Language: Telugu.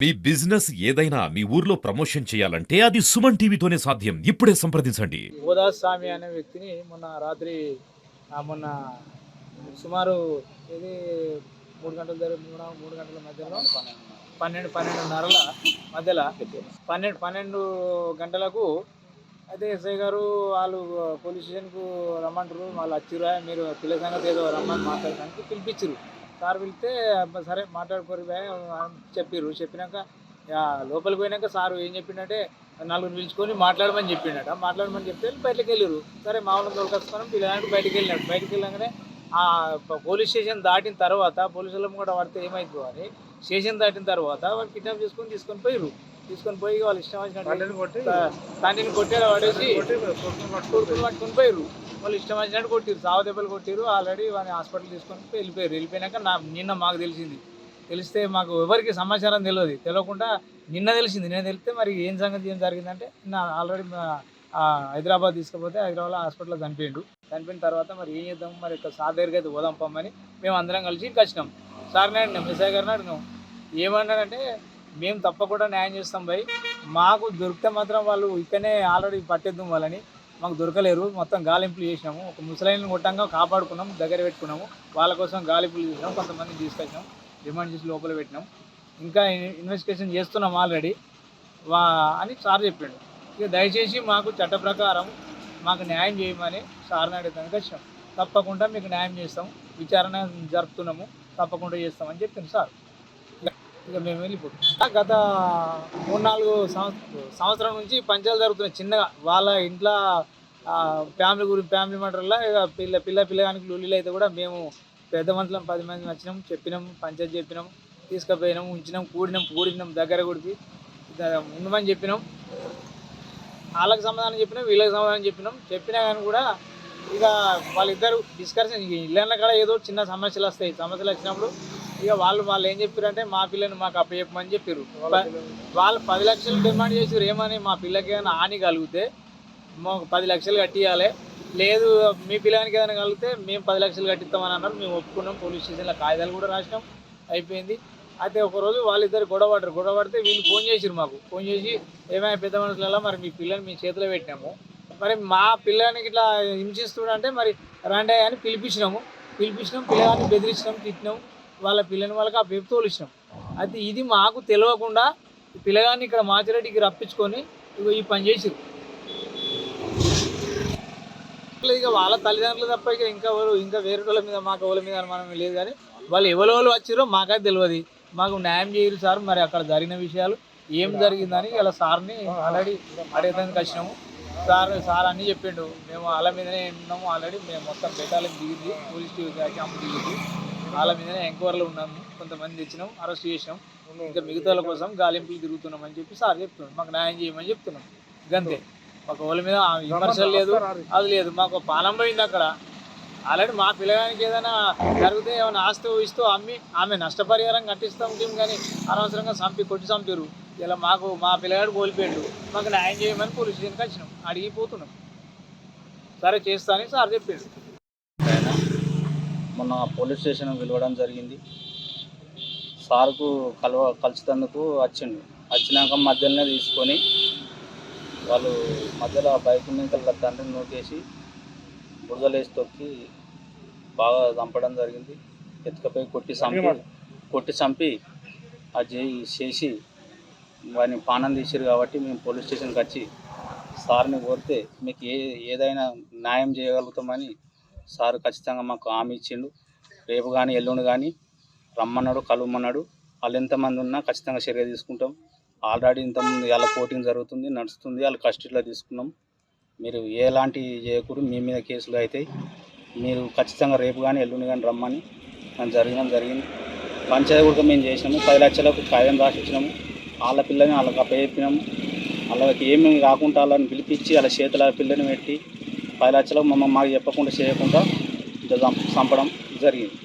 మీ బిజినెస్ ఏదైనా మీ ఊర్లో ప్రమోషన్ చేయాలంటే అది సుమన్ టీవీతోనే సాధ్యం. ఇప్పుడే సంప్రదించండి. గోదాస్వామి అనే వ్యక్తిని మొన్న రాత్రి మొన్న సుమారు ఇది 3 గంటల దగ్గర 3 గంటల మధ్యలో 12:30 మధ్యలో 12 గంటలకు అయితే ఎస్ఐ గారు వాళ్ళు పోలీస్ స్టేషన్కు రమ్మంటారు. వాళ్ళు వచ్చిరా మీరు పిల్ల సంగతి ఏదో రమ్మని మాట్లాడడానికి పిలిపించారు. సార్ పిలిస్తే సరే మాట్లాడుకోరు చెప్పిర్రు. చెప్పినాక లోపలికి పోయినాక సారు ఏం చెప్పిండంటే నలుగురు పిలుచుకొని మాట్లాడమని చెప్పిండట. మాట్లాడమని చెప్తే బయటకు వెళ్ళారు. సరే మామూలుగా తోలుకొచ్చుకొని పిల్లగానికి బయటకు వెళ్ళినాడు. బయటకు వెళ్ళగానే పోలీస్ స్టేషన్ దాటిన తర్వాత పోలీసుల కూడా పడితే ఏమైందో అని స్టేషన్ దాటిన తర్వాత వాళ్ళు కిడ్నాప్ తీసుకొని పోయారు. తీసుకొని పోయి వాళ్ళు ఇష్టం వచ్చినట్టు తండ్రిని కొట్టాడు పడేసి కొడుకుని పట్టుకొని పోయారు. వాళ్ళు ఇష్టం వచ్చినట్టు కొట్టిరు, సావ దెబ్బలు కొట్టిరు. ఆల్రెడీ వాళ్ళని హాస్పిటల్ తీసుకొని వెళ్ళిపోయారు. వెళ్ళిపోయినాక నిన్న మాకు తెలిస్తే మాకు ఎవరికి సమాచారం తెలియకుండా నిన్న తెలిసింది. నేను తెలిస్తే మరి ఏం సంగతి ఏం జరిగిందంటే ఆల్రెడీ హైదరాబాద్ తీసుకుపోతే హైదరాబాద్లో హాస్పిటల్లో చనిపోయిన తర్వాత మరి ఏం చేద్దాం, మరి ఇక్కడ సార్ దగ్గరికి అయితే పోదాం పమ్మని మేము అందరం కలిసి ఇక్కడికి వచ్చినాం. సార్ని అడిగినాం, ఎస్ఐ గారిని అడిగినాం. ఏమన్నాడంటే మేము తప్పకుండా న్యాయం చేస్తాం భయ్, మాకు దొరికితే మాత్రం వాళ్ళు ఇక్కడనే ఆల్రెడీ పట్టేద్దాం వాళ్ళని, మాకు దొరకలేరు, మొత్తం గాలింపులు చేసినాము, ఒక ముసలాయిని కొట్టంగా కాపాడుకున్నాం, దగ్గర పెట్టుకున్నాము, వాళ్ళ కోసం గాలింపులు చేసినాం, కొంతమందిని తీసుకొచ్చినాం, రిమాండ్ చేసి లోపల పెట్టినాం, ఇంకా ఇన్వెస్టిగేషన్ చేస్తున్నాం ఆల్రెడీ అని సార్ చెప్పాడు. ఇక దయచేసి మాకు చట్ట ప్రకారం మాకు న్యాయం చేయమని సార్ని అడగడానికి వచ్చినాం. తప్పకుండా మీకు న్యాయం చేస్తాం, విచారణ జరుపుతున్నాము, తప్పకుండా చేస్తామని చెప్పింది సార్. ఇక మేము వెళ్ళిపోతాం. గత 3-4 సంవత్సరం నుంచి పంచాలు జరుగుతున్నాయి చిన్నగా. వాళ్ళ ఇంట్లో ఫ్యామిలీ మ్యాటర్లో ఇక పిల్లగానికి లొల్లిలు అయితే కూడా మేము పెద్ద మనుషులం 10 మంది వచ్చినాం, చెప్పినాం, పంచాయతీ చెప్పినాం, తీసుకుపోయినాం, ఉంచినాం, కూడినాం, దగ్గర కొడిపి ఉండమని చెప్పినాం. వాళ్ళకి సమాధానం చెప్పినాం, వీళ్ళకి సమాధానం చెప్పినా కానీ కూడా ఇక వాళ్ళిద్దరు డిస్కషన్ ఇళ్ళన్న కాడ ఏదో చిన్న సమస్యలు వస్తాయి. సమస్యలు వచ్చినప్పుడు ఇక వాళ్ళు ఏం చెప్పారంటే మా పిల్లని మాకు అప్పచెప్పమని చెప్పారు. వాళ్ళు 10 లక్షలు డిమాండ్ చేసారు. ఏమని మా పిల్లకి ఏమైనా హాని కలిగితే మాకు 10 లక్షలు కట్టియాలి, లేదు మీ పిల్లగానికి ఏదైనా కలిగితే మేము 10 లక్షలు కట్టిస్తామని అన్నారు. మేము ఒప్పుకున్నాం. పోలీస్ స్టేషన్లో కాగితాలు కూడా రాసినాం, అయిపోయింది. అయితే ఒకరోజు వాళ్ళిద్దరు గొడవ పడితే వీళ్ళు ఫోన్ చేసి ఏమైనా పెద్ద మనుషులలో మరి మీ పిల్లని మీ చేతిలో పెట్టినాము, మరి మా పిల్లని ఇట్లా హింసిస్తుంటే మరి రండి అని పిలిపించినాం, పిల్లగాన్ని బెదిరించినాం, తిట్టినాం, వాళ్ళ పిల్లని వాళ్ళకి ఆ పేపు తోలిచ్చినాం. అయితే ఇది మాకు తెలియకుండా పిల్లగాన్ని ఇక్కడ మాచిరెడ్డికి రప్పించుకొని ఈ పని చేసిరు. ఇక వాళ్ళ తల్లిదండ్రులు తప్ప ఇంకా వేరే వాళ్ళ మీద మాకు ఎవరి మీద అనుమానం లేదు. కానీ వాళ్ళు ఎవరు వచ్చిరో మాకైతే తెలియదు. మాకు న్యాయం చేయరు సార్, మరి అక్కడ జరిగిన విషయాలు ఏం జరిగిందని ఇలా సార్ని ఆల్రెడీ అడగడానికి వచ్చినాము. సార్ అన్నీ చెప్పిండు. మేము వాళ్ళ మీదనే ఉన్నాము, ఆల్రెడీ మేము మొత్తం బేటాలకు దిగింది, పోలీస్ క్యాంప్ దిగింది, వాళ్ళ మీదనే ఎంక్వైరీలో ఉన్నాము, కొంతమంది తెచ్చినాం, అరెస్ట్ చేసినాం, ఇంకా మిగతా వాళ్ళ కోసం గాలింపులు తిరుగుతున్నామని చెప్పి సార్ చెప్తున్నాం. మాకు న్యాయం చేయమని చెప్తున్నాం. గంతే, ఒక వాళ్ళ మీద విమర్శలు లేదు, అది లేదు. మాకు పాలన పోయింది అక్కడ. ఆల్రెడీ మా పిల్లగానికి ఏదైనా జరిగితే ఏమైనా ఆస్తి ఇస్తూ అమ్మి ఆమె నష్టపరిహారం కట్టిస్తాం టీం, కానీ అనవసరంగా కొట్టి చంపారు. ఇలా మా పిల్లగాడు కోల్పోయాడు, మాకు న్యాయం చేయమని పోలీస్ స్టేషన్కి వచ్చినాం, అడిగిపోతున్నాం. సరే చేస్తా అని సార్ చెప్పాడు. మొన్న పోలీస్ స్టేషన్ పిలవడం జరిగింది. సార్కు కలిసినందుకు వచ్చినాక మధ్యలోనే తీసుకొని వాళ్ళు మధ్యలో బైక్ మీద తండ్రిని నూకేసి బురదలేసి తొక్కి బాగా చంపడం జరిగింది. ఎత్తుకపోయి కొట్టి చంపి అది చేసి వాడిని పానం తీసారు. కాబట్టి మేము పోలీస్ స్టేషన్కి వచ్చి సార్ని కోరితే మీకు ఏదైనా న్యాయం చేయగలుగుతామని సార్ ఖచ్చితంగా మాకు హామీ ఇచ్చిండు. రేపు కానీ ఎల్లుండి కానీ రమ్మన్నాడు, కలవమన్నాడు. వాళ్ళు ఎంతమంది ఉన్నా ఖచ్చితంగా చర్య తీసుకుంటాం. ఆల్రెడీ ఇంతకుముందు వాళ్ళ కోటింగ్ నడుస్తుంది, వాళ్ళు కస్టడీలో తీసుకున్నాం. మీరు ఎలాంటి చేయకూడదు, మీ మీద కేసులు అవుతాయి, మీరు ఖచ్చితంగా రేపు కానీ ఎల్లుండి కానీ రమ్మని జరిగింది. పంచాయతీ కూడా మేము చేసినాము. 10 లక్షలకు కాయం రాసి ఇచ్చినాము. వాళ్ళ పిల్లని వాళ్ళకి అప్పచెప్పినాము. వాళ్ళకి ఏమేమి కాకుండా వాళ్ళని పిలిపించి వాళ్ళ చేతుల పిల్లని పెట్టి 10 లక్షలకు మాకు చెప్పకుండా చేయకుండా చంపడం జరిగింది.